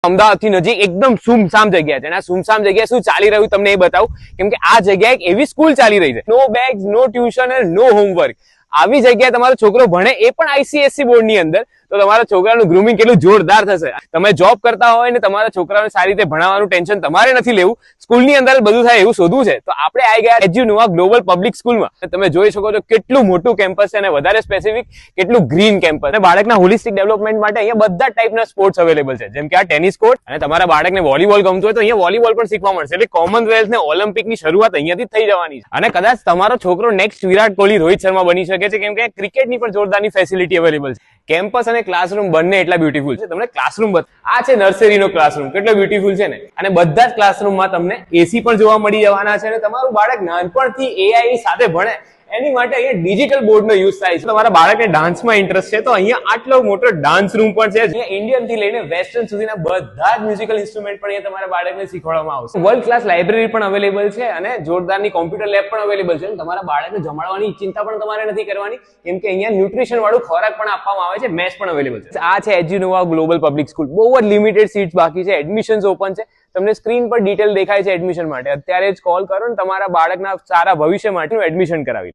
અમદાવાદથી નજીક એકદમ સુમસામ જગ્યા છે. અને આ સુમસામ જગ્યાએ શું ચાલી રહ્યું તમને એ બતાવું, કેમ કે આ જગ્યાએ એક એવી સ્કૂલ ચાલી રહી છે, નો બેગ્સ, નો ટ્યુશન અને નો હોમવર્ક. આવી જગ્યાએ તમારો છોકરો ભણે, એ પણ આઈસીએસસી બોર્ડની અંદર, તો તમારા છોકરાનું ગ્રુમિંગ કેટલું જોરદાર થશે. તમે જોબ કરતા હોય ને તમારા છોકરાને સારી રીતે ભણાવવાનું ટેન્શન તમારે નથી લેવું, સ્કૂલની અંદર બધું થાય એવું શોધવું છે, તો આપણે આવી ગયા એજ્યુનોવા ગ્લોબલ પબ્લિક સ્કૂલમાં. તમે જોઈ શકો છો કેટલું મોટું કેમ્પસ છે અને વધારે સ્પેસિફિક કેટલું ગ્રીન કેમ્પસ. અને બાળકના હોલિસ્ટિક ડેવલપમેન્ટ માટે અહીંયા બધા ટાઈપના સ્પોર્ટ્સ અવેલેબલ છે, જેમ કે આ ટેનિસ કોર્ટ, અને તમારા બાળકને વોલીબોલ ગમતું હોય તો અહીંયા વોલીબોલ પણ શીખવા મળશે. એટલે કોમનવેલ્થ ને ઓલિમ્પિકની શરૂઆત અહીંયાથી થઈ જવાની છે. અને કદાચ તમારો છોકરો નેક્સ્ટ વિરાટ કોહલી, રોહિત શર્મા બની શકે છે, કેમ કે ક્રિકેટની પણ જોરદારની ફેસિલિટી અવેલેબલ છે. કેમ્પસ અને ક્લાસરૂમ બંને એટલા બ્યુટીફુલ છે. તમને ક્લાસરૂમ આ છે નર્સરીનો ક્લાસરૂમ, કેટલો બ્યુટીફુલ છે ને. અને બધા જ ક્લાસરૂમમાં તમને એસી પણ જોવા મળી જવાના છે. અને તમારું બાળક નાનપણથી એઆઈ સાથે ભણે એની માટે અહીંયા ડિજિટલ બોર્ડનો યુઝ થાય છે. તમારા બાળકને ડાન્સમાં ઇન્ટરેસ્ટ છે તો અહીંયા આટલો મોટો ડાન્સ રૂમ પણ છે. અહીંયા ઇન્ડિયન થી લઈને વેસ્ટર્ન સુધીના બધા જ મ્યુઝિકલ ઇન્સ્ટ્રુમેન્ટ પણ અહીંયા તમારા બાળકને શીખવાડવામાં આવશે. વર્લ્ડ ક્લાસ લાઇબ્રેરી પણ અવેલેબલ છે અને જોરદારની કોમ્પ્યુટર લેબ પણ અવેલેબલ છે. તમારા બાળકને જમાડવાની ચિંતા પણ તમારે નથી કરવાની, કેમ કે અહીંયા ન્યુટ્રિશન વાળું ખોરાક પણ આપવામાં આવે છે, મેસ પણ અવેલેબલ છે. આ છે એજ્યુનોવા ગ્લોબલ પબ્લિક સ્કૂલ. બહુ જ લિમિટેડ સીટ્સ બાકી છે, એડમિશન્સ ઓપન છે. તમને સ્ક્રીન પર ડિટેલ દેખાય છે એડમિશન માટે. અત્યારે જ કોલ કરો ને તમારા બાળકના સારા ભવિષ્ય માટે એડમિશન કરાવી.